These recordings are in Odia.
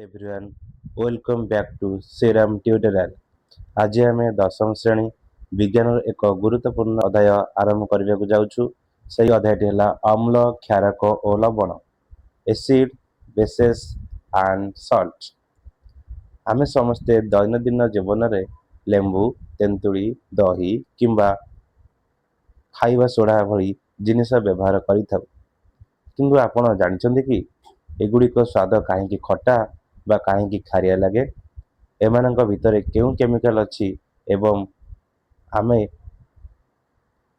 Everyone welcome back to Shriram tutorial. आज आम दशम श्रेणी विज्ञान एक गुरुत्वपूर्ण अध्याय आरंभ करने को जाऊँ। से अध्यायटी है अम्ल क्षारक और लवण एसिड बेसेस एंड सॉल्ट। आम समस्ते दैनंदिन जीवन में लेंबू तेंतुली दही किंबा खाइबा सोडा भली जिनिस व्यवहार करिथाउ। किंतु आपण जानते कि एगुड़िक स्वाद कहीं खटा बा कहीं खारिया लगे, एमानक भितर केउं केमिकल अच्छी एवं आमे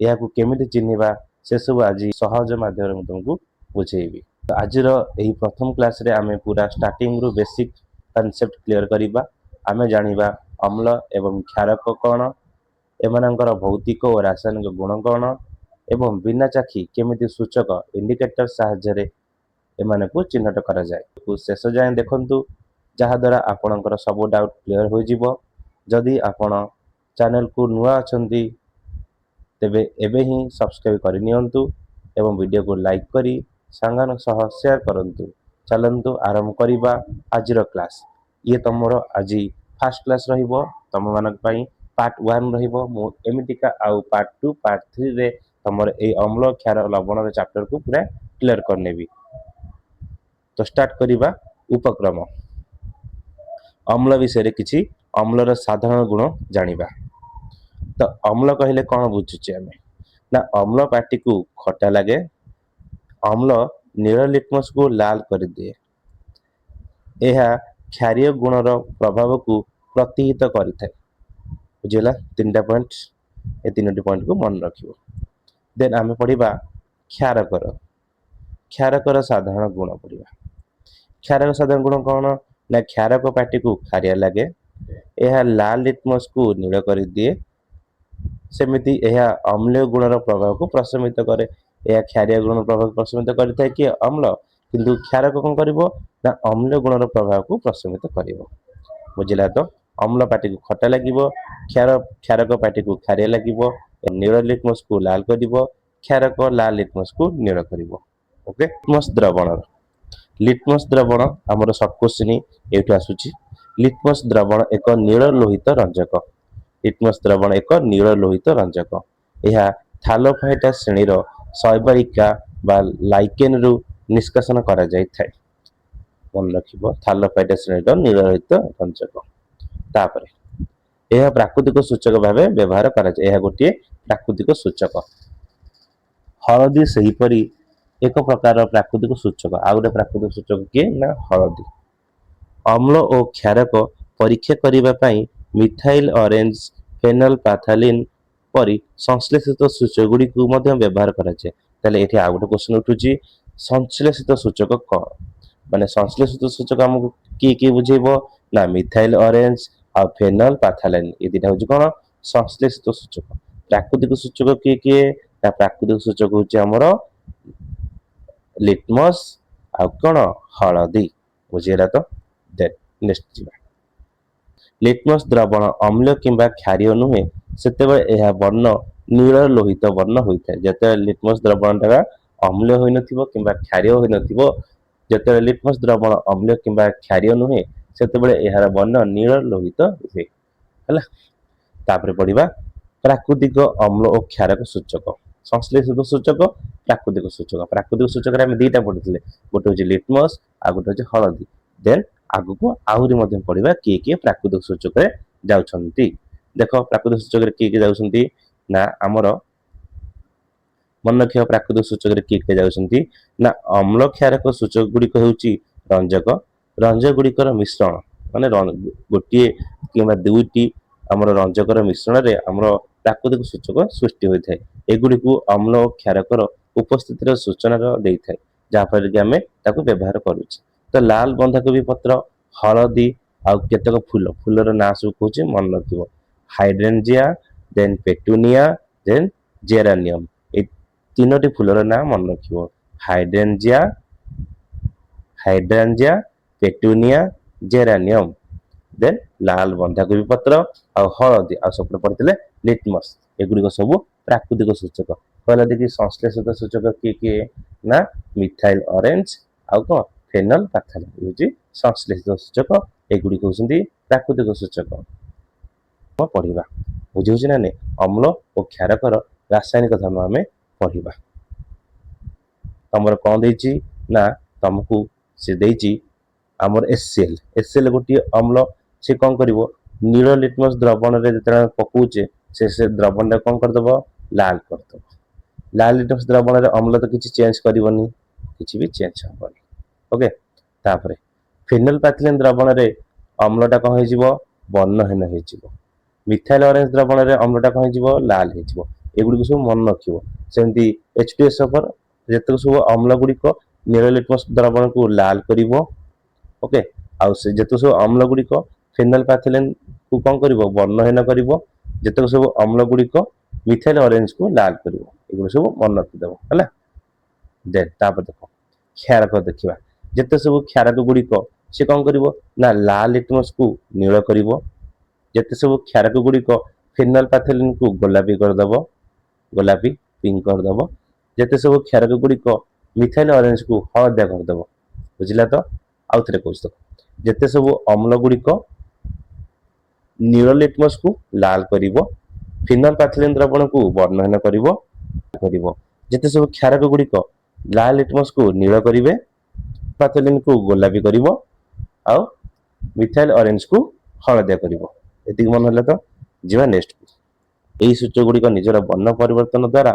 याकू केमिति चिन्हिबा से सब आज सहज माध्यम तुमको बुझेबी। तो आज यही प्रथम क्लास रे आमे पूरा स्टार्टिंग रु बेसिक कॉन्सेप्ट क्लियर करिबा। आमे जानिबा अम्ल एवं क्षारक कौन, एमानकर भौतिक और रासायनिक गुण कौन एवं बिना चाखी केमिति सूचक इंडिकेटर साहाय्य एमाने को चिन्हट करा जाए। शेष जाए देखंतु जहाद्वारा आपणकर सब डाउट क्लियर हो जिवो। जदि आपण चैनल को नुआ अछंती तेबे एबे ही सब्सक्राइब कर नियंतु एवं वीडियो को लाइक करी सांगन सह शेयर करंतु। चलंतु आरंभ करिबा आजिर क्लास। ये तमरो आज फर्स्ट क्लास रहिबो, तम मानक पई पार्ट 1 रहिबो। मु एमितिका आउ पार्ट 2 पार्ट 3 रे तमर ए अम्ल क्षार लवण रे चैप्टर को पूरा क्लियर करनेबी। तो स्टार्ट करिबा उपक्रम। अम्ल विषय किछि अम्लर साधारण गुण जानिबा। तो अम्ल कहले कौन बुझुचे आमे ना, अम्ल पाटी को खटा लगे, अम्ल नील लिटमस को लाल कर दिए, यह क्षारीय गुणर प्रभाव को प्रतिहित करिଥାଏ। बुझिला तीनटा पॉइंट, ए तीनोटी पॉइंट को मन रखिबो। देन आमे पढ़िबा क्षारकर। क्षारकर साधारण गुण पढ़िबा। क्षारक साधारण गुण कौन ना, क्षारक पाटी को खारिया लगे, यह लाल लिटमस को नील कर दिए, सेमिति यह अम्लीय गुणर प्रभाव को प्रशमित करे। यह क्षारीय गुण प्रभाव को प्रशमित करिଥାଏ कि अम्ल, किंतु क्षारक कौन करिवो ना अम्लीय गुणर प्रभाव को प्रशमित करिवो। बुझिला तो अम्ल पाटी को खट्टा लागिवो, क्षारक पाटी को खारिया लागिवो, नील लिटमस को लाल करिवो, क्षारक लाल लिटमस को नील करिवो। ओके, लिटमस द्रवण। लिटमस द्रवण आमर सब क्वेश्चन एठु आसुची। लिटमस द्रवण एक नील लोहित रंजक। लिटमस द्रवण एक नील लोहित रंजक। यह थालोफाइटा श्रेणी शैवालिका बा लाइकेन रु निष्कासन करा जाय थाए। मन रखिबो थालोफाइटा श्रेणी नील लोहित रंजक। तापरे यह प्राकृतिक सूचक भावे व्यवहार करा जाय। यह गोटे प्राकृतिक सूचक। हळदी सहीपरी एक प्रकार प्राकृतिक सूचक। आ गोटे प्राकृतिक सूचक किए ना हळदी। अम्ल और क्षारक परीक्षा करिबा पई मिथाइल ऑरेंज फेनल पैथालिन परी संश्लेषित सूचक गुडी को मध्य व्यवहार करा जाय। ताले एठी आ गोटे क्वेश्चन उठुची, संश्लेषित सूचक कोन माने संश्लेषित सूचक हमकु की बुझेबो ना, मिथाइल ऑरेंज आ फेनल पैथालिन ए दिटा होची कोन संश्लेषित सूचक। प्राकृतिक सूचक की ना, प्राकृतिक सूचक होची हमरो लिटमस आ कोन हळदी। बुझिरा तो देन नेक्स्ट जीवा। लिटमस द्रवण अम्ल किंबा क्षारीय नुहे सेतेबेले यह वर्ण नील लोहित वर्ण होइଥାଏ। जते लिटमस द्रवण टा अम्ल होई नथिबो किंबा क्षारीय होई नथिबो, जते लिटमस द्रवण अम्ल किंबा क्षारीय नुहे सेतेबेले यहर वर्ण नील लोहित हुए। हला तापरे पढिबा प्राकृतिक अम्ल और क्षारक सूचक। संश्लेषित सूचक, प्राकृतिक सूचक। प्राकृतिक सूचक रे हम दुईटा पढिथिले, गोटे होची लिटमस आ गोटे होची हळदी। देन आगु को आहुरी मध्यम पढिबा किए प्राकृतिक सूचक रे जाउछंती। देखो प्राकृतिक सूचक रे किए जाउछंती ना, हमर मन रखियो प्राकृतिक सूचक रे किए जाउछंती ना, अम्ल क्षारक सूचक गुडी को होची रंजक। रंजक गुडी कर मिश्रण माने गोटिए किबा दुईटी हमर रंजकर मिश्रण रे हमर प्राकृतिक सूचक सृष्टि होई थाए। एगुडी को अम्ल और क्षारकर उपस्थिति रे सूचना देई थाए, जा फल कि हमें ताको व्यवहार करूची। तो लाल बंधाकोबी पत्र, हळदी आ केतक फूल, फूलर ना सब कहूची मन रखिबो, hydrangea, then petunia, then geranium. ए तीनोटी फूलर ना मन रखिबो, hydrangea, hydrangea, petunia, geranium. Then लाल बंधाकोबी पत्र आ हळदी आ सब पड़थिले लिटमस। एगुडी को सब प्राकृतिक सूचक। कहला देखि संश्लेषित सूचक की ना, मिथाइल ऑरेंज आ को ଫେନଲ ପାଥଲେନ୍ ହେଉଛି ସଂଶ୍ଲେଷିତ ସୂଚକ, ଏଗୁଡିକ ହେଉଛନ୍ତି ପ୍ରାକୃତିକ ସୂଚକ। ପଢିବା ବୁଝିହେଉଛି ନା ନାଇଁ? ଅମ୍ଳ ଓ କ୍ଷାରକର ରାସାୟନିକ ଧର୍ମ ଆମେ ପଢିବା। ତମର କଣ ଦେଇଛି ନା ତମକୁ ସେ ଦେଇଛି ଆମର ଏସିଏଲ ଗୋଟିଏ ଅମ୍ଳ। ସେ କଣ କରିବ ନୀଳ ଲିଟମସ ଦ୍ରବଣରେ ଯେତେବେଳେ ପକଉଛେ ସେ ଦ୍ରବଣଟା କଣ କରିଦବ ଲାଲ କରିଦବ। ଲାଲ ଲିଟମସ ଦ୍ରବଣରେ ଅମ୍ଳ ତ କିଛି ଚେଞ୍ଜ କରିବନି, କିଛି ବି ଚେଞ୍ଜ ହବନି। ଓକେ, ତାପରେ ଫିନୋଲ ପାଥଲେନ୍ ଦ୍ରବଣରେ ଅମ୍ଳଟା କଣ ହେଇଯିବ ବର୍ଣ୍ଣହୀନ ହେଇଯିବ। ମିଥାଇଲ ଅରେଞ୍ଜ ଦ୍ରବଣରେ ଅମ୍ଳଟା କଣ ହେଇଯିବ ଲାଲ ହେଇଯିବ। ଏଗୁଡିକୁ ସବୁ ମନେ ରଖିବ। ସେମିତି H2SO4 ଯେତେକ ସବୁ ଅମ୍ଳ ଗୁଡିକ ନୀଳ ଲିଟମସ ଦ୍ରବଣକୁ ଲାଲ କରିବ। ଓକେ, ଆଉ ସେ ଯେତେକ ସବୁ ଅମ୍ଳ ଗୁଡିକ ଫିନୋଲ ପାଥଲେନ୍ କୁ କଣ କରିବ ବର୍ଣ୍ଣହୀନ କରିବ। ଯେତେକ ସବୁ ଅମ୍ଳ ଗୁଡିକ ମିଥାଇଲ ଅରେଞ୍ଜ କୁ ଲାଲ କରିବ। ଏଗୁলো ସବୁ ମନେ ରଖିଦବ ହେଲା। ତାପରେ ଦେଖ କ୍ଷାରକ ଦେଖିବା। ଯେତେ ସବୁ କ୍ଷାରକ ଗୁଡିକ ସେ କଣ କରିବ ନା ଲାଲ ଲିଟମସ କୁ ନୀଳ କରିବ। ଯେତେ ସବୁ କ୍ଷାରକ ଗୁଡିକ ଫିନୋଲ ପାଥଲେନ୍ କୁ ଗୋଲାପୀ କରିଦବ, ଗୋଲାପୀ ପିଙ୍କ କରିଦବ। ଯେତେ ସବୁ କ୍ଷାରକ ଗୁଡିକ ମିଥାଇଲ ଅରେଞ୍ଜ କୁ ହଳଦିଆ କରିଦବ। ବୁଝିଲା ତ? ଆଉ ଥରେ କହୁଛି ଦେଖ, ଯେତେ ସବୁ ଅମ୍ଳ ଗୁଡିକ ନୀଳ ଲିଟମସ କୁ ଲାଲ କରିବ, ଫିନୋଲ ପାଥଲେନ୍ ଦ୍ରବଣକୁ ବର୍ଣ୍ଣହୀନ କରିବ। ଯେତେ ସବୁ କ୍ଷାରକ ଗୁଡିକ ଲାଲ ଲିଟମସ କୁ ନୀଳ କରିବେ, ପାଥଲେନ୍ କୁ ଗୋଲାପୀ କରିବ, ଆଉ ମିଥାଇଲ ଅରେଞ୍ଜ କୁ ହଳଦିଆ କରିବ। ଏତିକି ମନେ ହେଲା ତ? ଯିବା ନେକ୍ସଟ କୁ। ଏହି ସୂଚକ ଗୁଡିକ ନିଜର ବର୍ଣ୍ଣ ପରିବର୍ତ୍ତନ ଦ୍ଵାରା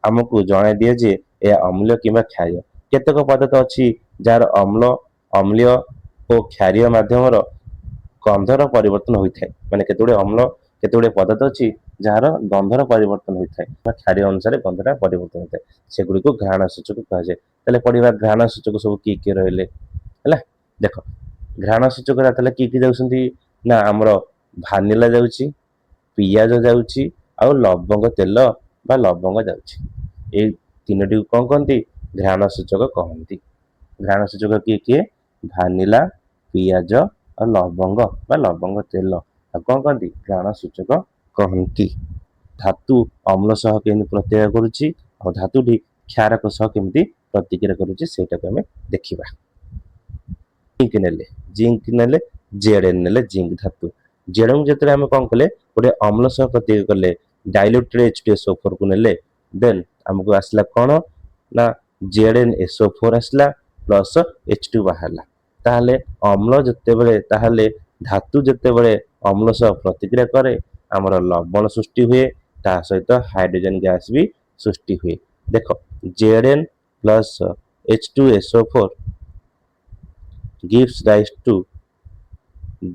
ଆମକୁ ଜଣାଇ ଦିଏ ଯେ ଏହା ଅମ୍ଳ କିମ୍ବା କ୍ଷାରୀୟ। କେତେକ ପଦାର୍ଥ ଅଛି ଯାହାର ଅମ୍ଳ, ଅମ୍ଳୀୟ ଓ କ୍ଷାରୀୟ ମାଧ୍ୟମର ଗନ୍ଧର ପରିବର୍ତ୍ତନ ହୋଇଥାଏ। ମାନେ କେତେଗୁଡେ ଅମ୍ଳ, କେତେଗୁଡେ ପଦାର୍ଥ ଅଛି ଯାହାର ଗନ୍ଧର ପରିବର୍ତ୍ତନ ହୋଇଥାଏ ବା କ୍ଷାରୀୟ ଅନୁସାରେ ଗନ୍ଧଟା ପରିବର୍ତ୍ତନ ହୋଇଥାଏ। ସେଗୁଡିକୁ ଘ୍ରାଣ ସୂଚକ କୁହାଯାଏ। ତାହେଲେ ପଢିବା ଘ୍ରାଣ ସୂଚକ ସବୁ କିଏ ରହିଲେ ହେଲା। ଦେଖ ଘ୍ରାଣ ସୂଚକ ତାହେଲେ କିଏ ଯାଉଛନ୍ତି ନା ଆମର ଭାନିଲା ଯାଉଛି, ପିଆଜ ଯାଉଛି, ଆଉ ଲବଙ୍ଗ ତେଲ ବା ଲବଙ୍ଗ ଯାଉଛି। ଏଇ ତିନୋଟିକୁ କଣ କହନ୍ତି ଘ୍ରାଣ ସୂଚକ କହନ୍ତି। ଘ୍ରାଣ ସୂଚକ କିଏ କିଏ? ଭାନିଲା, ପିଆଜ ଆଉ ଲବଙ୍ଗ ବା ଲବଙ୍ଗ ତେଲ ଆଉ କଣ କହନ୍ତି ଘ୍ରାଣ ସୂଚକ କହନ୍ତି। ଧାତୁ ଅମ୍ଳ ସହ କେମିତି ପ୍ରତିକ୍ରିୟା କରୁଛି ଆଉ ଧାତୁଟି କ୍ଷାରକ ସହ କେମିତି ପ୍ରତିକ୍ରିୟା କରୁଛି ସେଇଟାକୁ ଆମେ ଦେଖିବା। ଜିଙ୍କ ନେଲେ Zn ନେଲେ ଜିଙ୍କ ଧାତୁ। Zn ଯେତେବେଳେ ଆମେ କଣ କଲେ ଗୋଟେ ଅମ୍ଳ ସହ ପ୍ରତିକ୍ରିୟା କଲେ ଡାଇଲ୍ୟୁଟେଡ୍ H2SO4 କୁ ନେଲେ, ଦେନ୍ ଆମକୁ ଆସିଲା କଣ ନା ZnSO4 ଆସିଲା ପ୍ଲସ H2 ବାହାରିଲା। ତାହେଲେ ଅମ୍ଳ ଯେତେବେଳେ ତାହେଲେ ଧାତୁ ଯେତେବେଳେ ଅମ୍ଳ ସହ ପ୍ରତିକ୍ରିୟା କରେ ଆମର ଲବଣ ସୃଷ୍ଟି ହୁଏ, ତା ସହିତ ହାଇଡ୍ରୋଜେନ ଗ୍ୟାସ ବି ସୃଷ୍ଟି ହୁଏ। ଦେଖ Zn plus H2SO4 gives rise to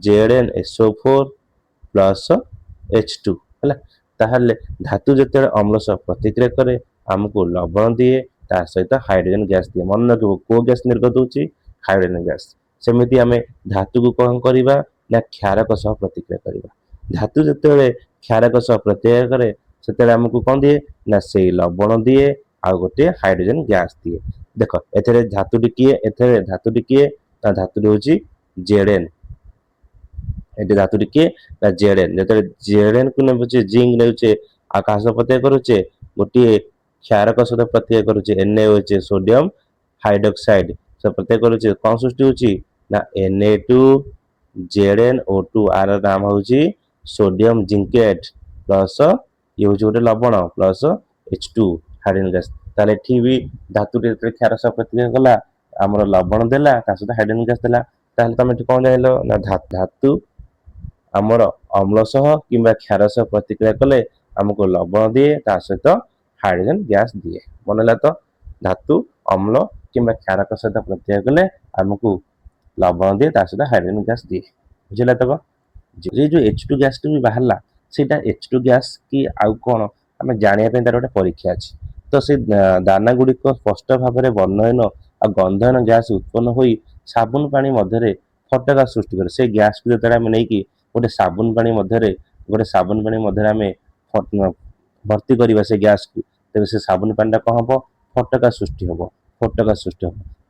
ZnSO4 plus H2 ହେଲା। ତାହେଲେ ଧାତୁ ଯେତେବେଳେ ଅମ୍ଳ ସହ ପ୍ରତିକ୍ରିୟା କରେ ଆମକୁ ଲବଣ ଦିଏ, ତା ସହିତ ହାଇଡ୍ରୋଜେନ ଗ୍ୟାସ ଦିଏ। ମନେ ରଖିବ କୋଉ ଗ୍ୟାସ ନିର୍ଗତ ହଉଛି ହାଇଡ୍ରୋଜେନ ଗ୍ୟାସ। ସେମିତି ଆମେ ଧାତୁକୁ କଣ କରିବା ନା କ୍ଷାରକ ସହ ପ୍ରତିକ୍ରିୟା କରିବା। ଧାତୁ ଯେତେବେଳେ କ୍ଷାରକ ସହ ପ୍ରତିକ୍ରିୟା କରେ ସେତେବେଳେ ଆମକୁ କଣ ଦିଏ ନା ସେଇ ଲବଣ ଦିଏ ଆଉ ଗୋଟେ ହାଇଡ୍ରୋଜେନ ଗ୍ୟାସ ଦିଏ। ଦେଖ ଏଥିରେ ଧାତୁଟି କିଏ, ଏଥିରେ ଧାତୁଟି କିଏ ତା ଧାତୁଟି ହଉଛି Zn। ଏଠି ଧାତୁଟି କିଏ ନା Zn। ଯେତେବେଳେ Zn କୁ ନେଉଛେ ଜିଙ୍କ ନେଉଛେ ଆଉ କାହା ସହ ପ୍ରତିକ୍ରିୟା କରୁଛେ ଗୋଟିଏ କ୍ଷାରକ ସହିତ ପ୍ରତିକ୍ରିୟା କରୁଛେ NaOH ସୋଡିୟମ ହାଇଡ୍ରୋକ୍ସାଇଡ ସହ ପ୍ରତିକ୍ରିୟା କରୁଛେ କଣ ସୃଷ୍ଟି ହଉଛି ନା Na2ZnO2 ଆର ନାମ ହଉଛି ସୋଡିୟମ ଜିଙ୍କେଟ ପ୍ଲସ ଇଏ ହଉଛି ଗୋଟେ ଲବଣ ପ୍ଲସ H2 ହାଇଡ୍ରୋଜେନ ଗ୍ୟାସ। ତାହେଲେ ଏଠି ବି ଧାତୁଟି ଯେତେବେଳେ କ୍ଷାର ସହ ପ୍ରତିକ୍ରିୟା କଲା ଆମର ଲବଣ ଦେଲା ତା ସହିତ ହାଇଡ୍ରୋଜେନ ଗ୍ୟାସ ଦେଲା। ତାହେଲେ ତମେ ଏଠି କଣ ଜାଣିଲ ନା ଧାତୁ ଆମର ଅମ୍ଳ ସହ କିମ୍ବା କ୍ଷାର ସହ ପ୍ରତିକ୍ରିୟା କଲେ ଆମକୁ ଲବଣ ଦିଏ ତା ସହିତ ହାଇଡ୍ରୋଜେନ ଗ୍ୟାସ ଦିଏ। ମନେ ହେଲା ତ? ଧାତୁ ଅମ୍ଳ କିମ୍ବା କ୍ଷାରକ ସହିତ ପ୍ରତିକ୍ରିୟା କଲେ ଆମକୁ ଲବଣ ଦିଏ ତା ସହିତ ହାଇଡ୍ରୋଜେନ ଗ୍ୟାସ ଦିଏ। ବୁଝିଲା ତ? ଏଇ ଯୋଉ H2 ଗ୍ୟାସ ଟି ବି ବାହାରିଲା ସେଇଟା H2 ଗ୍ୟାସ କି ଆଉ କଣ ଆମେ ଜାଣିବା ପାଇଁ ତାର ଗୋଟେ ପରୀକ୍ଷା ଅଛି। ତ ସେ ଦାନା ଗୁଡିକ ସ୍ପଷ୍ଟ ଭାବରେ ବର୍ଣ୍ଣହୀନ ଆଉ ଗନ୍ଧହୀନ ଗ୍ୟାସ ଉତ୍ପନ୍ନ ହୋଇ ସାବୁନ ପାଣି ମଧ୍ୟରେ ଫୋଟକା ସୃଷ୍ଟି କରେ। ସେଇ ଗ୍ୟାସକୁ ଯେତେବେଳେ ଆମେ ନେଇକି ଗୋଟେ ସାବୁନ ପାଣି ମଧ୍ୟରେ ଆମେ ଭର୍ତ୍ତି କରିବା ସେ ଗ୍ୟାସକୁ, ତେବେ ସେ ସାବୁନ ପାଣିଟା କଣ ହବ ଫୋଟକା ସୃଷ୍ଟି ହବ।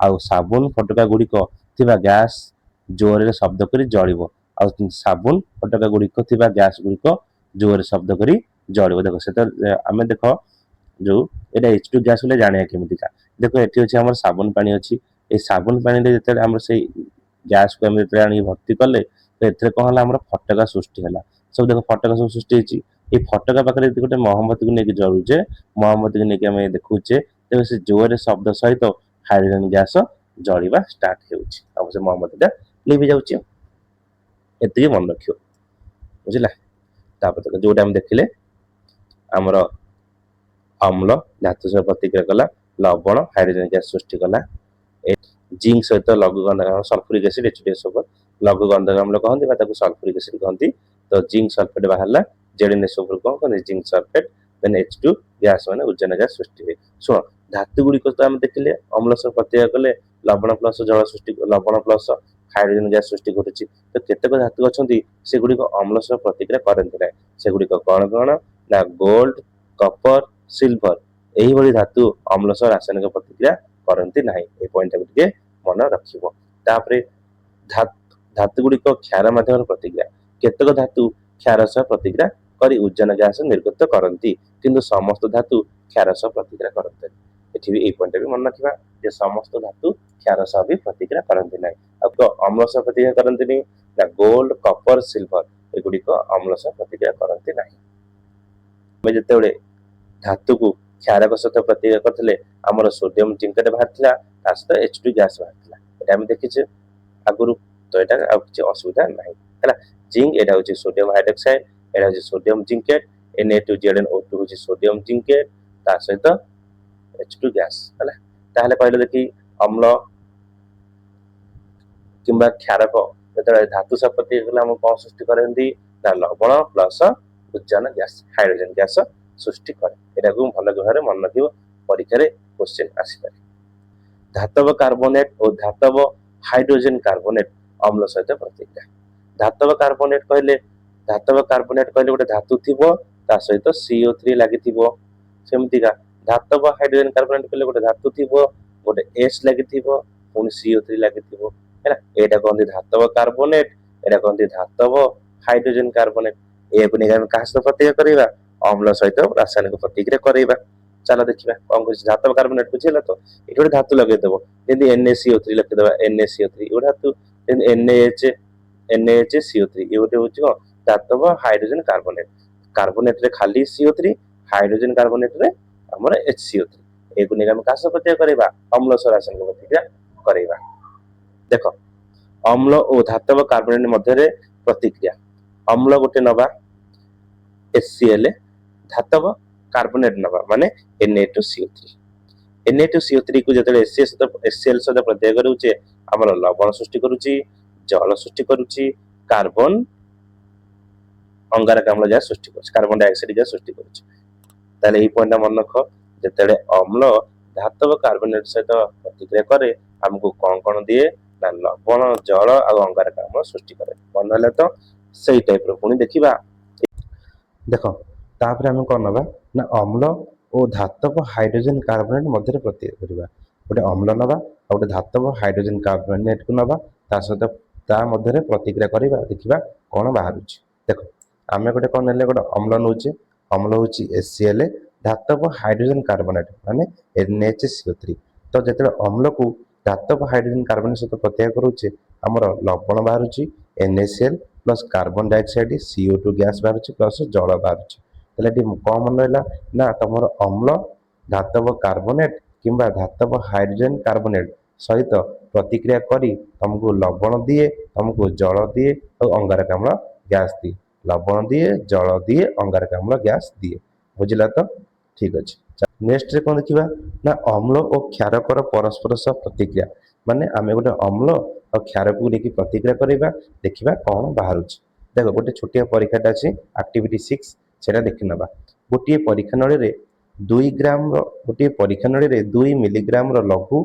ଆଉ ସାବୁନ ଫୋଟକା ଗୁଡିକ ଥିବା ଗ୍ୟାସ ଜୋରରେ ଶବ୍ଦ କରି ଜଳିବ। ଆଉ ସାବୁନ ଫୋଟକା ଗୁଡିକ ଥିବା ଗ୍ୟାସ ଗୁଡିକ ଜୋରରେ ଶବ୍ଦ କରି ଜଳିବ। ଦେଖ ସେତେବେଳେ ଆମେ ଦେଖ ଯୋଉ ଏଇଟା H2 ଗ୍ୟାସ ବୋଲି ଜାଣିବା କେମିତିକା। ଦେଖ ଏଠି ଅଛି ଆମର ସାବୁନ ପାଣି ଅଛି, ए साबुन पानी रे जेते हमर से गैस को हम जेते आनी भर्ती कले तो एथे कोन हला हमर फटका सृष्टि हला सब देखो फटका सब सृष्टि हेची ए फटका पाखरे यदि गोटे मोहम्मती को नेकी जळुचे मोहम्मती को नेकी हम देखुचे तेबे से जोरे शब्द सहित हाइड्रोजन गैस जळिबा स्टार्ट हेउची अब से मोहम्मतीटा लिभि जाउची एतिके मन रखियो बुझिला तापर जोटा हम देखिले हमर अम्ल धातु सह प्रतिक्रिया कला लवण हाइड्रोजन गैस सृष्टि कला जिंक सहित लघु गंधक सल्फ्यूरिक एसिड H2SO4 लघु गंधक अम्ल कहंती बा ताको सल्फ्यूरिक एसिड कहंती तो जिंक सल्फेट बाहरला ZnSO4 कोन कहंती zinc sulphate then H2 gas माने उज्जन गैस सृष्टि हुए सुन धातु गुडी को तो हम देखिले अम्ल सह प्रतिक्रिया कले लवण प्लस जल सृष्टि लवण प्लस हाइड्रोजन गैस सृष्टि करूची तो केतेक धातु अछंती से गुडी को अम्ल सह प्रतिक्रिया करंती नै से गुडी को कोन कोन ना गोल्ड कपर सिल्वर एही भली धातु अम्ल सह रासायनिक प्रतिक्रिया करंती नाही ए पॉइंट के मन रखिबो तापरे धातु गुडी को क्षार माध्यम प्रतिक्रिया केतेक धातु क्षार सह प्रतिक्रिया करी उज्जन गैस निर्गत करंती किंतु समस्त धातु क्षार सह प्रतिक्रिया करंती एठी भी ए पॉइंट भी मन रखिबा जे समस्त धातु क्षार सह भी प्रतिक्रिया करंती नाही अब तो अम्ल सह प्रतिक्रिया करंती नहीं ना गोल्ड कपर सिल्वर एगुडी को अम्ल सह प्रतिक्रिया करंती नाही मैं जेतेबेले धातु को क्षारक सहित प्रतिक्रिया करथिले हमर सोडियम जिंकेट बाहरथिला ता सहित H2 गैस बाहरथिला एटा हम देखिचे आगुरु तो एटा आ किछ असुविधा नाही हला जिंक एटा होची सोडियम हाइड्रोक्साइड एटा होची सोडियम जिंकेट Na2ZnO2 होची सोडियम जिंकेट ता सहित H2 गैस हला ताहले कहले देखि अम्ल किंबा क्षारक जेतेबेले धातु सह प्रतिक्रिया कला हम कोन सृष्टि करंती ना लवण plus Ujjain gas hydrogen gas सृष्टि करे एटा को भल भाबरे मन रखिबो परीक्षा रे क्वेश्चन आसी पारे धातव कार्बोनेट और धातव हाइड्रोजन कार्बोनेट अम्ल सहित प्रतिक्रिया धातव कार्बोनेट कहले गोटे धातु थिबो ता सहित CO3 लागि थिबो सेमतिका धातव हाइड्रोजन कार्बोनेट कहले गोटे धातु थिबो गोटे S लागि थिबो पुनी CO3 लागि थिबो हैला एटा कहंती धातव कार्बोनेट एटा कहंती धातव हाइड्रोजन कार्बोनेट ए को निगाम का सहित प्रतिक्रिया करिबा अम्ल सहित रासायनिक प्रतिक्रिया करिबा चलो देखिबा कोन कहै धातव कार्बोनेट बुझिला तो एठी गोटे धातु लगे देबो यदि NaCO3 लिखि देबा NaCO3 ओ धातु NaHCO3 ए गोटे होची को धातव हाइड्रोजन कार्बोनेट कार्बोनेट रे खाली CO3 हाइड्रोजन कार्बोनेट रे हमर HCO3 ए को निगाम का सहित प्रतिक्रिया करिबा अम्ल सह रासायनिक प्रतिक्रिया करिबा देखो अम्ल और धातव कार्बोनेट मध्य रे प्रतिक्रिया अम्ल गोटे नबा HCl धातव कार्बोनेट नबा माने Na2CO3 को जतले HCl सहित प्रतिक्रिया करूचे हमर लवण सृष्टि करूची जल सृष्टि करूची कार्बन अंगारक अम्ल गैस सृष्टि करूची कार्बन डाइऑक्साइड गैस सृष्टि करूची ताले ई पॉइंट मन रख जतले अम्ल धातव कार्बोनेट सहित प्रतिक्रिया करे हमको कोन दिए ना लवण जल आ अंगारक अम्ल सृष्टि करे मन हले तो सही टाइप रो पुनी देखिबा देखो तापर हम कोन नबा ना अम्ल और धातव हाइड्रोजन कार्बोनेट मध्य प्रतिक्रिया करबा गोटे अम्ल नबा आ गोटे धातव हाइड्रोजन कार्बोनेट को नबा ता सहित ता मध्य प्रतिक्रिया करबा देखिबा कोन बाहरुची देखो आमे गोटे कोन नेले गोटे अम्ल नउचे अम्ल होची HCl धातव हाइड्रोजन कार्बोनेट माने NaCO3 तो जेते अम्ल को धातव हाइड्रोजन कार्बोनेट सहित प्रतिक्रिया करूचे हमर लवण बाहरुची NaCl plus carbon dioxide CO2 gas बाहरुची प्लस जल बाहरुची तले डी कम मन रहला ना तमर अम्ल धातव कार्बोनेट किंबा धातव हाइड्रोजन कार्बोनेट सहित प्रतिक्रिया करी तुमको लवण दिए तुमको जल दिए और अंगारक अम्ल गैस दिए लवण दिए जल दिए अंगारक अम्ल गैस दिए बुझिला तो ठीक अछि नेक्स्ट रे कोन देखिबा ना अम्ल और क्षारकर परस्पर सह प्रतिक्रिया माने आमे गोटे अम्ल और क्षारक को लेकी प्रतिक्रिया करिबा देखिबा कोन बाहरुची देखो गोटे छोटिया परीक्षाटा अछि एक्टिविटी 6 सेटा देखि नबा गोटे परीक्षा नळी रे 2 ग्राम रो गोटे परीक्षा नळी रे 2 मिलीग्राम रो लघु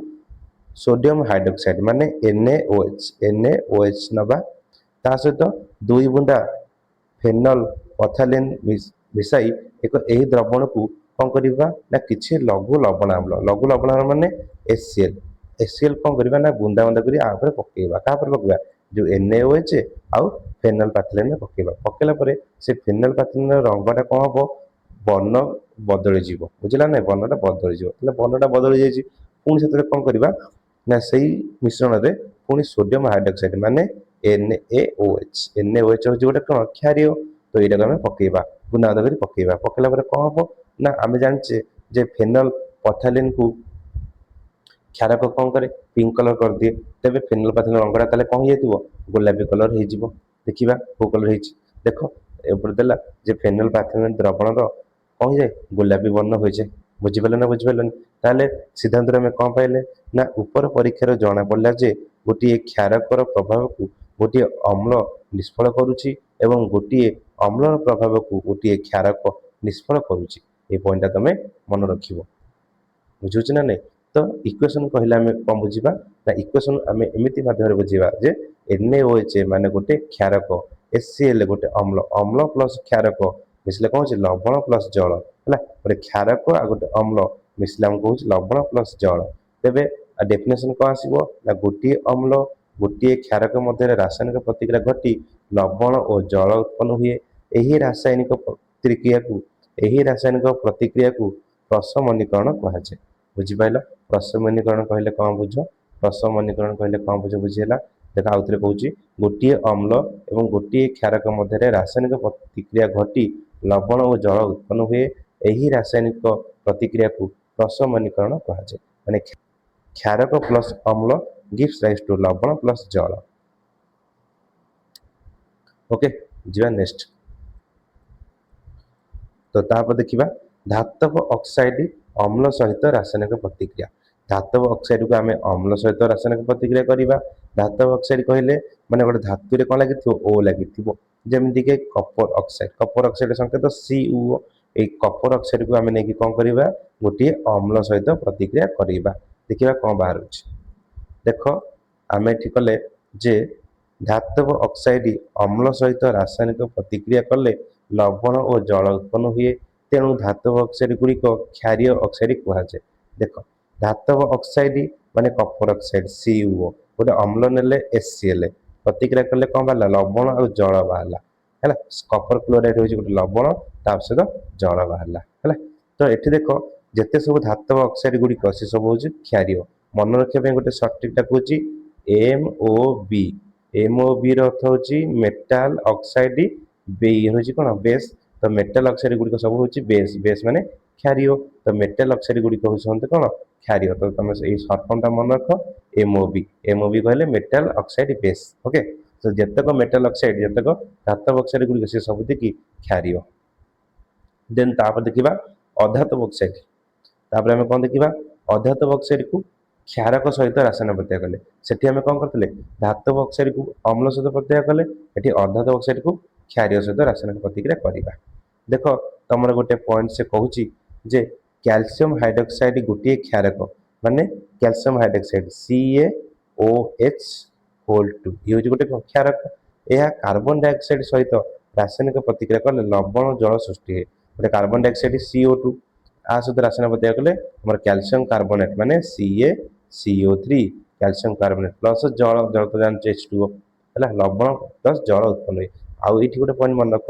सोडियम हाइड्रोक्साइड माने NaOH नबा ता सहित 2 बुंदा फेनल पथालिन मिसाई एक एही द्रवण को कोन करिबा ना किछि लघु लवण आम्ल माने HCl कोन करिबा ना बुंदा बुंदा करी आ पर पकेबा का पर पकेबा जो NaOH आउ फेनल पाथिलिन पकेबा पकेला परे से फेनल पाथिलिन रंगटा कोन हबो वर्ण बदली जीवो बुझिला नै वर्णटा बदली जीवो तले वर्णटा बदली जायछि पुनी सेतले कोन करिबा ନା ସେଇ ମିଶ୍ରଣରେ ପୁଣି ସୋଡ଼ିୟମ ହାଇଡ୍ରକ୍ସାଇଡ୍ ମାନେ NaOH NaOH ହେଉଛି ଗୋଟେ କ'ଣ କ୍ଷାରୀୟ। ତ ଏଇଟାକୁ ଆମେ ପକେଇବା, ଗୁଣାଦ କରି ପକେଇବା। ପକେଇଲା ପରେ କ'ଣ ହବ ନା ଆମେ ଜାଣିଛେ ଯେ ଫେନଲ ପଥାଲିନକୁ କ୍ଷାରକ କ'ଣ କରେ ପିଙ୍କ କଲର କରିଦିଏ। ତେବେ ଫେନଲ ପଥାଲିନ ରଙ୍ଗଟା ତାହେଲେ କ'ଣ ହେଇଯାଇଥିବ ଗୋଲାପୀ କଲର ହେଇଯିବ। ଦେଖିବା କୋଉ କଲର ହେଇଛି। ଦେଖ ଏପଟେ ଦେଲା ଯେ ଫେନଲ ପାଥଲିନ ଦ୍ରବଣର କ'ଣ ହେଇଯାଏ ଗୋଲାପୀ ବର୍ଣ୍ଣ ହୋଇଯାଏ। ବୁଝିପାରିଲେ ନା ବୁଝିପାରିଲେନି? ତାହେଲେ ସିଦ୍ଧାନ୍ତରେ ଆମେ କ'ଣ ପାଇଲେ ନା ଉପର ପରୀକ୍ଷାରେ ଜଣାପଡ଼ିଲା ଯେ ଗୋଟିଏ କ୍ଷାରକର ପ୍ରଭାବକୁ ଗୋଟିଏ ଅମ୍ଳ ନିଷ୍ଫଳ କରୁଛି ଏବଂ ଗୋଟିଏ ଅମ୍ଳର ପ୍ରଭାବକୁ ଗୋଟିଏ କ୍ଷାରକ ନିଷ୍ଫଳ କରୁଛି। এই ପଏଣ୍ଟଟା ତମେ ମନେ ରଖିବ। ବୁଝୁଛି ନା ନାଇଁ? ତ ଇକ୍ୱେସନ କହିଲେ ଆମେ କ'ଣ ବୁଝିବା ନା ଇକ୍ୱେସନ ଆମେ ଏମିତି ମାଧ୍ୟମରେ ବୁଝିବା ଯେ NaOH ମାନେ ଗୋଟେ କ୍ଷାରକ, HCl ଗୋଟେ ଅମ୍ଳ, ଅମ୍ଳ ପ୍ଲସ କ୍ଷାରକ ମିଶିଲେ କ'ଣ ହେଉଛି ଲବଣ ପ୍ଲସ ଜଳ ହେଲା। ଗୋଟେ କ୍ଷାରକ ଆଉ ଗୋଟେ ଅମ୍ଳ ମିଶିଲେ ଆମକୁ କହୁଛି ଲବଣ ପ୍ଲସ ଜଳ। ତେବେ ଡେଫିନେସନ କ'ଣ ଆସିବ ନା ଗୋଟିଏ ଅମ୍ଳ ଗୋଟିଏ କ୍ଷାରକ ମଧ୍ୟରେ ରାସାୟନିକ ପ୍ରତିକ୍ରିୟା ଘଟି ଲବଣ ଓ ଜଳ ଉତ୍ପନ୍ନ ହୁଏ। ଏହି ରାସାୟନିକ ପ୍ରତିକ୍ରିୟାକୁ ପ୍ରଶମନୀକରଣ କୁହାଯାଏ। ବୁଝିପାରିଲ? ପ୍ରଶମନୀକରଣ କହିଲେ କ'ଣ ବୁଝ? ପ୍ରଶମନୀକରଣ କହିଲେ କ'ଣ ବୁଝିହେଲା? ଦେଖ ଆଉଥରେ କହୁଛି ଗୋଟିଏ ଅମ୍ଳ ଏବଂ ଗୋଟିଏ କ୍ଷାରକ ମଧ୍ୟରେ ରାସାୟନିକ ପ୍ରତିକ୍ରିୟା ଘଟି ଲବଣ ଓ ଜଳ ଉତ୍ପନ୍ନ ହୁଏ। ଏହି ରାସାୟନିକ ପ୍ରତିକ୍ରିୟାକୁ ପ୍ରଶମନୀକରଣ କୁହାଯାଏ। ମାନେ କ୍ଷାରକ ପ୍ଲସ ଅମ୍ଳ gives rise to ଲବଣ ପ୍ଲସ ଜଳ। ଓକେ, ଯିବା ନେକ୍ସଟ। ତ ତାପରେ ଦେଖିବା ଧାତବ ଅକ୍ସାଇଡ ଅମ୍ଳ ସହିତ ରାସାୟନିକ ପ୍ରତିକ୍ରିୟା। ଧାତବ ଅକ୍ସାଇଡକୁ ଆମେ ଅମ୍ଳ ସହିତ ରାସାୟନିକ ପ୍ରତିକ୍ରିୟା କରିବା। ଧାତବ ଅକ୍ସାଇଡ କହିଲେ ମାନେ ଗୋଟେ ଧାତୁରେ କ'ଣ ଲାଗିଥିବ O ଲାଗିଥିବ। ଯେମିତିକି କପର ଅକ୍ସାଇଡ ସଂକେତ CuO। এই କପର ଅକ୍ସାଇଡକୁ ଆମେ ନେଇକି କ'ଣ କରିବା ଗୋଟିଏ ଅମ୍ଳ ସହିତ ପ୍ରତିକ୍ରିୟା କରିବା। ଦେଖିବା କ'ଣ ବାହାରୁଛି। ଦେଖ ଆମେ ଏଠି କଲେ ଯେ ଧାତବ ଅକ୍ସାଇଡ ଅମ୍ଳ ସହିତ ରାସାୟନିକ ପ୍ରତିକ୍ରିୟା କଲେ ଲବଣ ଓ ଜଳ ଉତ୍ପନ୍ନ ହୁଏ। ତେଣୁ ଧାତବ ଅକ୍ସାଇଡ ଗୁଡ଼ିକ କ୍ଷାରୀୟ ଅକ୍ସାଇଡ କୁହାଯାଏ। ଦେଖ ଧାତବ ଅକ୍ସାଇଡ ମାନେ କପର ଅକ୍ସାଇଡ CuO, ଗୋଟେ ଅମ୍ଳ ନେଲେ HCl, ପ୍ରତିକ୍ରିୟା କଲେ କ'ଣ ବାହାରିଲା ଲବଣ ଆଉ ଜଳ ବାହାରିଲା ହେଲା। କପର କ୍ଲୋରାଇଡ ହେଉଛି ଗୋଟେ ଲବଣ, ତା ସହିତ ଜଳ ବାହାରିଲା ହେଲା। ତ ଏଠି ଦେଖ ଯେତେ ସବୁ ଧାତବ ଅକ୍ସାଇଡ ଗୁଡ଼ିକ ସେ ସବୁ ହେଉଛି କ୍ଷାରୀୟ। ମନେ ରଖିବା ପାଇଁ ଗୋଟେ ସର୍ଟ ଟ୍ରିକଟା କହୁଛି MOB। MOB ର ଅର୍ଥ ହେଉଛି ମେଟାଲ ଅକ୍ସାଇଡ, ବି ହେଉଛି କ'ଣ ବେସ୍। ତ ମେଟାଲ ଅକ୍ସାଇଡ ଗୁଡ଼ିକ ସବୁ ହେଉଛି ବେସ୍, ବେସ୍ ମାନେ କ୍ଷାରୀୟ। ତ ମେଟାଲ ଅକ୍ସାଇଡ ଗୁଡ଼ିକ ହେଉଛନ୍ତି କ'ଣ କ୍ଷାରୀୟ। ତ ତମେ ଏଇ ସର୍ଟ ଫର୍ମଟା ମନେ ରଖ MOB। MOB କହିଲେ ମେଟାଲ ଅକ୍ସାଇଡ ବେସ୍। ଓକେ, ତ ଯେତେକ ମେଟାଲ ଅକ୍ସାଇଡ ଯେତେକ ଧାତବ ଅକ୍ସାଇଡ ଗୁଡ଼ିକ ସେ ସବୁତିକି କ୍ଷାରୀୟ। ଦେନ୍ ତାପରେ ଦେଖିବା ଅଧାତବ ଅକ୍ସାଇଡ। ତାପରେ ଆମେ କ'ଣ ଦେଖିବା ଅଧାତବ ଅକ୍ସାଇଡକୁ କ୍ଷାରକ ସହିତ ରାସାୟନିକ ପ୍ରତିକ୍ରିୟା କଲେ। ସେଠି ଆମେ କ'ଣ କରିଥିଲେ ଧାତବ ଅକ୍ସାଇଡକୁ ଅମ୍ଳ ସହିତ ପ୍ରତିକ୍ରିୟା କଲେ, ଏଠି ଅଧାତବ ଅକ୍ସାଇଡକୁ କ୍ଷାରୀୟ ସହିତ ରାସାୟନିକ ପ୍ରତିକ୍ରିୟା କରିବା। ଦେଖ ତମର ଗୋଟେ ପଏଣ୍ଟ ସେ କହୁଛି ଯେ କ୍ୟାଲସିୟମ ହାଇଡ୍ରକ୍ସାଇଡ ଗୋଟିଏ କ୍ଷାରକ ମାନେ କ୍ୟାଲସିୟମ ହାଇଡ୍ରକ୍ସାଇଡ CaOH2 ଇଏ ହେଉଛି ଗୋଟେ କ୍ଷାରକ। ଏହା କାର୍ବନ ଡାଇଅକ୍ସାଇଡ ସହିତ ରାସାୟନିକ ପ୍ରତିକ୍ରିୟା କଲେ ଲବଣ ଜଳ ସୃଷ୍ଟି ହୁଏ। ଗୋଟେ କାର୍ବନ ଡାଇଅକ୍ସାଇଡ CO2 ଆ ସହିତ ରାସାୟନିକ ପ୍ରତିକ୍ରିୟା କଲେ ଆମର କ୍ୟାଲସିୟମ କାର୍ବୋନେଟ ମାନେ CaCO3, କ୍ୟାଲସିୟମ କାର୍ବୋନେଟ ପ୍ଲସ ଜଳ, ଜଳ ତ ଜାଣିଛ H2O ହେଲା, ଲବଣ ପ୍ଲସ ଜଳ ଉତ୍ପନ୍ନ ହୁଏ। ଆଉ ଏଇଠି ଗୋଟେ ପଏଣ୍ଟ ମନେ ରଖ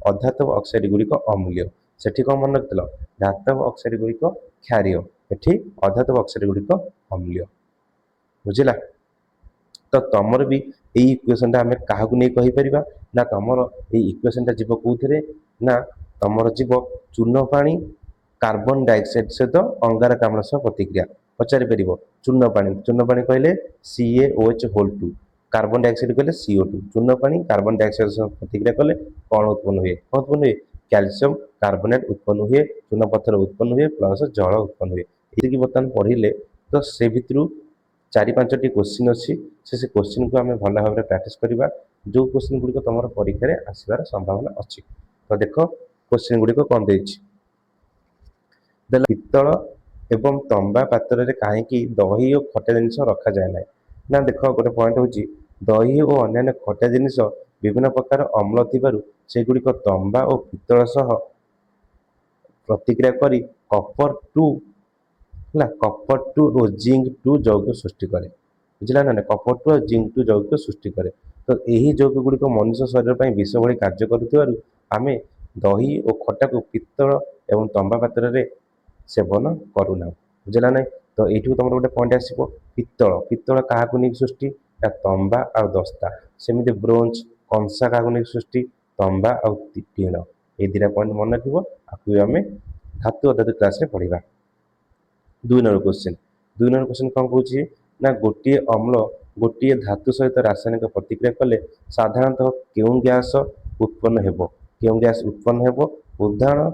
ଅଧାତବ ଅକ୍ସାଇଡ ଗୁଡ଼ିକ ଅମ୍ଳୀୟ। ସେଠି କ'ଣ ମନେ ରଖିଥିଲ ଧାତବ ଅକ୍ସାଇଡ ଗୁଡ଼ିକ କ୍ଷାରୀୟ, ଏଠି ଅଧାତବ ଅକ୍ସାଇଡ ଗୁଡ଼ିକ ଅମ୍ଳୀୟ। ବୁଝିଲା? ତ ତମର ବି ଏଇ ଇକ୍ୱେସନଟା ଆମେ କାହାକୁ ନେଇ କହିପାରିବା ନା ତମର ଏଇ ଇକ୍ୱେସନଟା ଯିବ କୋଉଥିରେ ନା ତମର ଯିବ ଚୂନ ପାଣି କାର୍ବନ ଡାଇଅକ୍ସାଇଡ ସହିତ ଅଙ୍ଗାରକାମ୍ଳ ସହ ପ୍ରତିକ୍ରିୟା। ପଚାରିପାରିବ ଚୂନ ପାଣି କହିଲେ CaOH2, କାର୍ବନ ଡାଇଅକ୍ସାଇଡ କହିଲେ CO2। ଚୂନ ପାଣି କାର୍ବନ ଡାଇଅକ୍ସାଇଡ ସହ ପ୍ରତିକ୍ରିୟା କଲେ କ'ଣ ଉତ୍ପନ୍ନ ହୁଏ? କ'ଣ ଉତ୍ପନ୍ନ ହୁଏ? କ୍ୟାଲସିୟମ କାର୍ବୋନେଟ ଉତ୍ପନ୍ନ ହୁଏ, ଚୂନ ପଥର ଉତ୍ପନ୍ନ ହୁଏ ପ୍ଲସ ଜଳ ଉତ୍ପନ୍ନ ହୁଏ। ଏତିକି ବର୍ତ୍ତମାନ ପଢିଲେ ତ ସେ ଭିତରୁ 4-5ଟି କୋଶ୍ଚିନ୍ ଅଛି। ସେ କୋଶ୍ଚିନ୍କୁ ଆମେ ଭଲ ଭାବରେ ପ୍ରାକ୍ଟିସ୍ କରିବା, ଯେଉଁ କୋଶ୍ଚିନ୍ ଗୁଡ଼ିକ ତମର ପରୀକ୍ଷାରେ ଆସିବାର ସମ୍ଭାବନା ଅଛି। ତ ଦେଖ କୋଶ୍ଚିନ୍ ଗୁଡ଼ିକ କ'ଣ ଦେଇଛି। ପିତ୍ତଳ ଏବଂ ତମ୍ବା ପାତ୍ରରେ କାହିଁକି ଦହି ଓ ଖଟା ଜିନିଷ ରଖାଯାଏ ନାହିଁ? ନା ଦେଖ ଗୋଟେ ପଏଣ୍ଟ ହେଉଛି ଦହି ଓ ଅନ୍ୟାନ୍ୟ ଖଟା ଜିନିଷ ବିଭିନ୍ନ ପ୍ରକାର ଅମ୍ଳ ଥିବାରୁ ସେଗୁଡ଼ିକ ତମ୍ବା ଓ ପିତ୍ତଳ ସହ ପ୍ରତିକ୍ରିୟା କରି କପର 2 ଓ ଜିଙ୍କ 2 ଯୌଗ ସୃଷ୍ଟି କରେ। ବୁଝିଲା ନା? କପର 2 ଆଉ ଜିଙ୍କ 2 ଯୌଗ ସୃଷ୍ଟି କରେ। ତ ଏହି ଯୌଗ ଗୁଡ଼ିକ ମନୁଷ୍ୟ ଶରୀର ପାଇଁ ବିଷ ଭଳି କାର୍ଯ୍ୟ କରୁଥିବାରୁ ଆମେ ଦହି ଓ ଖଟାକୁ ପିତ୍ତଳ ଏବଂ ତମ୍ବା ପାତ୍ରରେ ସେବନ କରୁନାହୁଁ। ବୁଝିଲା ନାହିଁ? ତ ଏଇଠିକୁ ତମର ଗୋଟେ ପଏଣ୍ଟ ଆସିବ ପିତ୍ତଳ ପିତ୍ତଳ କାହାକୁ ନେଇକି ସୃଷ୍ଟି ନା ତମ୍ବା ଆଉ ଦସ୍ତା। ସେମିତି ବ୍ରୋଞ୍ଜ କଂସା କାହାକୁ ନେଇକି ସୃଷ୍ଟି ତମ୍ବା ଆଉ ଟିଣ। ଏଇ ଦୁଇଟା ପଏଣ୍ଟ ମନେ ରଖିବ। ଆକୁ ଆମେ ଧାତୁ ଅଧାତୁ କ୍ଲାସରେ ପଢିବା। 2 ନମ୍ବର କ୍ୱେଶ୍ଚିନ୍ 2 ନମ୍ବର କ୍ୱେଶ୍ଚିନ୍ କ'ଣ କହୁଛି ନା ଗୋଟିଏ ଅମ୍ଳ ଗୋଟିଏ ଧାତୁ ସହିତ ରାସାୟନିକ ପ୍ରତିକ୍ରିୟା କଲେ ସାଧାରଣତଃ କେଉଁ ଗ୍ୟାସ ଉତ୍ପନ୍ନ ହେବ? କେଉଁ ଗ୍ୟାସ ଉତ୍ପନ୍ନ ହେବ? ଉଦାହରଣ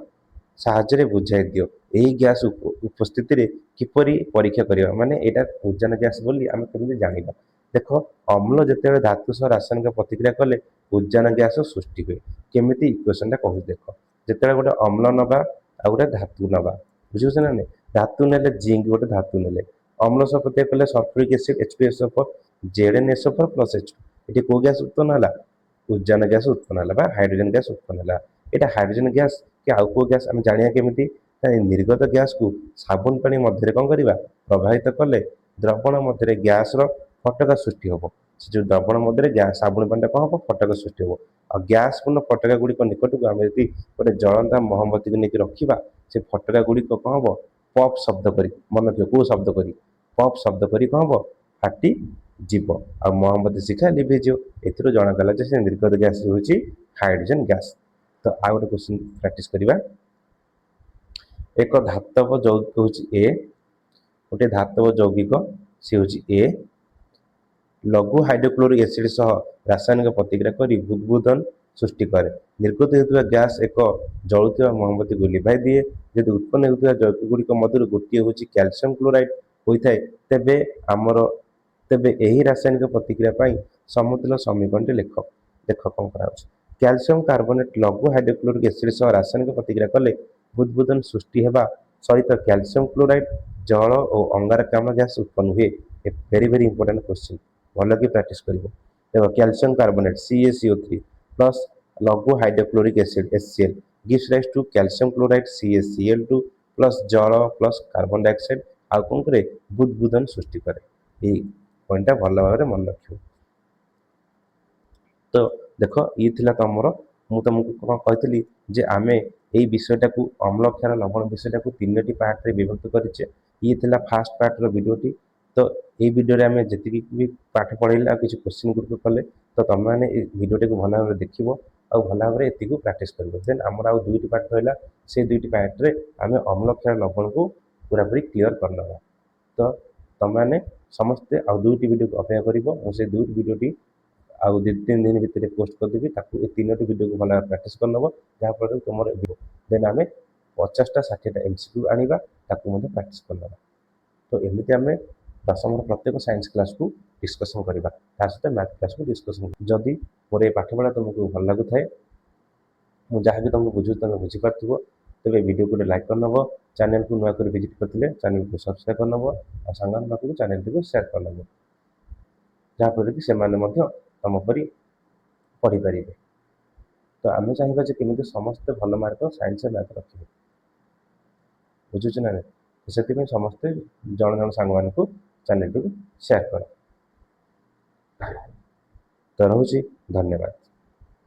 ସାହାଯ୍ୟରେ ବୁଝାଇ ଦିଅ। ଏହି ଗ୍ୟାସ ଉପସ୍ଥିତିରେ କିପରି ପରୀକ୍ଷା କରିବା? ମାନେ ଏଇଟା ଉଜାନ ଗ୍ୟାସ ବୋଲି ଆମେ କେମିତି ଜାଣିବା? ଦେଖ ଅମ୍ଳ ଯେତେବେଳେ ଧାତୁ ସହ ରାସାୟନିକ ପ୍ରତିକ୍ରିୟା କଲେ ଉଜାନ ଗ୍ୟାସ ସୃଷ୍ଟି ହୁଏ। କେମିତି ଇକ୍ୱେସନଟା କହୁଛି ଦେଖ। ଯେତେବେଳେ ଗୋଟେ ଅମ୍ଳ ନବା ଆଉ ଗୋଟେ ଧାତୁ ନବା, ବୁଝିପାରୁଛ ନା ନାଇଁ? ଧାତୁ ନେଲେ ଜିଙ୍କ ଗୋଟେ ଧାତୁ ନେଲେ ଅମ୍ଳ ସହ ପ୍ରତିକ୍ରିୟା କଲେ sulphuric acid H2SO4 ZnSO4 + H2। ଏଠି କୋଉ ଗ୍ୟାସ ଉତ୍ପନ୍ନ ହେଲା? ଉଜାନ ଗ୍ୟାସ ଉତ୍ପନ୍ନ ହେଲା ବା ହାଇଡ୍ରୋଜେନ ଗ୍ୟାସ ଉତ୍ପନ୍ନ ହେଲା। ଏଇଟା ହାଇଡ୍ରୋଜେନ ଗ୍ୟାସ କି ଆଉ କୋଉ ଗ୍ୟାସ ଆମେ ଜାଣିବା କେମିତି? ନିର୍ଗତ ଗ୍ୟାସକୁ ସାବୁନ ପାଣି ମଧ୍ୟରେ କ'ଣ କରିବା? ପ୍ରବାହିତ କଲେ ଦ୍ରବଣ ମଧ୍ୟରେ ଗ୍ୟାସର ଫଟକା ସୃଷ୍ଟି ହେବ। ସେ ଯେଉଁ ଦ୍ରବଣ ମଧ୍ୟରେ ସାବୁନ ପାଣିଟା କ'ଣ ହେବ? ଫଟକା ସୃଷ୍ଟି ହେବ। ଆଉ ଗ୍ୟାସ ପୂର୍ଣ୍ଣ ଫଟକା ଗୁଡ଼ିକ ନିକଟକୁ ଆମେ ଯଦି ଗୋଟେ ଜଳନ୍ତା ମହମବତୀକୁ ନେଇକି ରଖିବା, ସେ ଫଟକା ଗୁଡ଼ିକ କ'ଣ ହେବ? ପପ୍ ଶବ୍ଦ କରି, ମନେ ରଖିବ କୋଉ ଶବ୍ଦ କରି? ପପ୍ ଶବ୍ଦ କରି କ'ଣ ହେବ? ଫାଟି ଯିବ ଆଉ ମହମବତୀ ଶିଖା ଲିଭିଯିବ। ଏଥିରୁ ଜଣାଗଲା ଯେ ସେ ନିର୍ଗତ ଗ୍ୟାସ ହେଉଛି ହାଇଡ୍ରୋଜେନ ଗ୍ୟାସ। ତ ଆଉ ଗୋଟେ କ୍ୱେଶ୍ଚିନ୍ ପ୍ରାକ୍ଟିସ୍ କରିବା। ଏକ ଧାତବ ଯୌଗିକ ହେଉଛି ଏ, ଗୋଟେ ଧାତବ ଯୌଗିକ ସେ ହେଉଛି ଏ, ଲଘୁ ହାଇଡ୍ରୋକ୍ଲୋରିକ ଏସିଡ ସହ ରାସାୟନିକ ପ୍ରତିକ୍ରିୟା କରି ବୁଦବୁଦନ ସୃଷ୍ଟି କରେ। ନିର୍ଗତ ହେଉଥିବା ଗ୍ୟାସ ଏକ ଜଳୁଥିବା ମହମବତୀକୁ ଲିଭାଇ ଦିଏ। ଯଦି ଉତ୍ପନ୍ନ ହେଉଥିବା ଯୌଗିକ ଗୁଡ଼ିକ ମଧ୍ୟରୁ ଗୋଟିଏ ହେଉଛି କ୍ୟାଲସିୟମ କ୍ଲୋରାଇଡ୍ ହୋଇଥାଏ, ତେବେ ଏହି ରାସାୟନିକ ପ୍ରତିକ୍ରିୟା ପାଇଁ ସମତୁଲ ସମୀକରଣଟି ଲେଖ। ଦେଖ କ'ଣ କରାଯାଉଛି। କ୍ୟାଲସିୟମ କାର୍ବୋନେଟ୍ ଲଘୁ ହାଇଡ୍ରୋକ୍ଲୋରିକ ଏସିଡ ସହ ରାସାୟନିକ ପ୍ରତିକ୍ରିୟା କଲେ ବୁଦବୁଦନ ସୃଷ୍ଟି ହେବା ସହିତ କ୍ୟାଲସିୟମ କ୍ଲୋରାଇଡ୍ ଜଳ ଓ ଅଙ୍ଗାରକାମ୍ଳ ଗ୍ୟାସ ଉତ୍ପନ୍ନ ହୁଏ। ଏ ଭେରି ଇମ୍ପୋର୍ଟାଣ୍ଟ କ୍ୱେଶ୍ଚିନ୍, ଭଲ କି ପ୍ରାକ୍ଟିସ୍ କରିବ। ଦେଖ କ୍ୟାଲସିୟମ କାର୍ବୋନେଟ୍ CaCO3 ପ୍ଲସ୍ ଲଘୁ hydrochloric acid HCl gives rise to calcium chloride CaCl2 plus ଜଳ ପ୍ଲସ୍ କାର୍ବନ ଡାଇଅକ୍ସାଇଡ୍ ଆଉ କ'ଣ କରେ? ବୁଦବୁଦନ ସୃଷ୍ଟି କରେ। ଏଇ ପଏଣ୍ଟଟା ଭଲ ଭାବରେ ମନେ ରଖିବ। ତ ଦେଖ ଇଏ ଥିଲା ତମର, ମୁଁ ତମକୁ କ'ଣ କହିଥିଲି ଯେ ଆମେ ଏଇ ବିଷୟଟାକୁ ଅମ୍ଳ କ୍ଷାର ଲବଣ ବିଷୟଟାକୁ 3ଟି ପାର୍ଟରେ ବିଭକ୍ତ କରିଛେ। ଇଏ ଥିଲା ଫାଷ୍ଟ ପାର୍ଟର ଭିଡ଼ିଓଟି। ତ ଏଇ ଭିଡ଼ିଓରେ ଆମେ ଯେତିକି ବି ପାଠ ପଢ଼େଇଲେ ଆଉ କିଛି କ୍ୱେଶ୍ଚିନ୍ ଗୁଡ଼ିକ କଲେ, ତ ତମେମାନେ ଏଇ ଭିଡ଼ିଓଟିକୁ ଭଲ ଭାବରେ ଦେଖିବ ଆଉ ଭଲ ଭାବରେ ଏତିକି ପ୍ରାକ୍ଟିସ୍ କରିବ। ଦେନ୍ ଆମର ଆଉ 2ଟି ପାର୍ଟ ରହିଲା। ସେ 2ଟି ପାର୍ଟରେ ଆମେ ଅମ୍ଳ କ୍ଷାର ଲବଣକୁ ପୁରାପୁରି କ୍ଲିୟର କରିନେବା। ତ ତମେମାନେ ସମସ୍ତେ ଆଉ 2ଟି ଭିଡ଼ିଓକୁ ଅପେକ୍ଷା କରିବ। ମୁଁ ସେ 2ଟି ଭିଡ଼ିଓଟି ଆଉ 2-3 ଦିନ ଭିତରେ ପୋଷ୍ଟ କରିଦେବି। ତାକୁ ଏ 3ଟି ଭିଡ଼ିଓକୁ ଭଲ ଭାବରେ ପ୍ରାକ୍ଟିସ୍ କରିନେବ, ଯାହାଫଳରେ ତୁମର ଦେନ୍ ଆମେ 50ଟା 60ଟା MCQ ଆଣିବା, ତାକୁ ମଧ୍ୟ ପ୍ରାକ୍ଟିସ୍ କରିନେବା। ତ ଏମିତି ଆମେ ଦଶମର ପ୍ରତ୍ୟେକ ସାଇନ୍ସ କ୍ଲାସ୍କୁ ଡିସ୍କସନ୍ କରିବା, ତା ସହିତ ମ୍ୟାଥ୍ କ୍ଲାସ୍କୁ ଡିସ୍କସନ୍। ଯଦି ମୋର ଏ ପାଠପଢ଼ା ତୁମକୁ ଭଲ ଲାଗୁଥାଏ, ମୁଁ ଯାହା ବି ତୁମକୁ ବୁଝୁଛି ତୁମେ ବୁଝିପାରୁଥିବ, ତେବେ ଭିଡ଼ିଓକୁ ଗୋଟେ ଲାଇକ୍ କରିନେବ। ଚ୍ୟାନେଲକୁ ନୂଆ କରି ଭିଜିଟ୍ କରିଥିଲେ ଚ୍ୟାନେଲକୁ ସବସ୍କ୍ରାଇବ୍ କରିନେବ ଆଉ ସାଙ୍ଗମାନଙ୍କ ପାଖକୁ ଚ୍ୟାନେଲଟିକୁ ସେୟାର କରିନେବ, ଯାହାଫଳରେ କି ସେମାନେ ମଧ୍ୟ ତୁମ ପରି ପଢ଼ିପାରିବେ। ତ ଆମେ ଚାହିଁବା ଯେ କେମିତି ସମସ୍ତେ ଭଲ ମାର୍କ ସାଇନ୍ସ ମ୍ୟାଥ୍ ରଖିବେ, ବୁଝୁଛୁ ନା ନାହିଁ? ସେଥିପାଇଁ ସମସ୍ତେ ଜଣ ସାଙ୍ଗମାନଙ୍କୁ ଚ୍ୟାନେଲଟିକୁ ସେୟାର କର। ତ ରହୁଛି, ଧନ୍ୟବାଦ।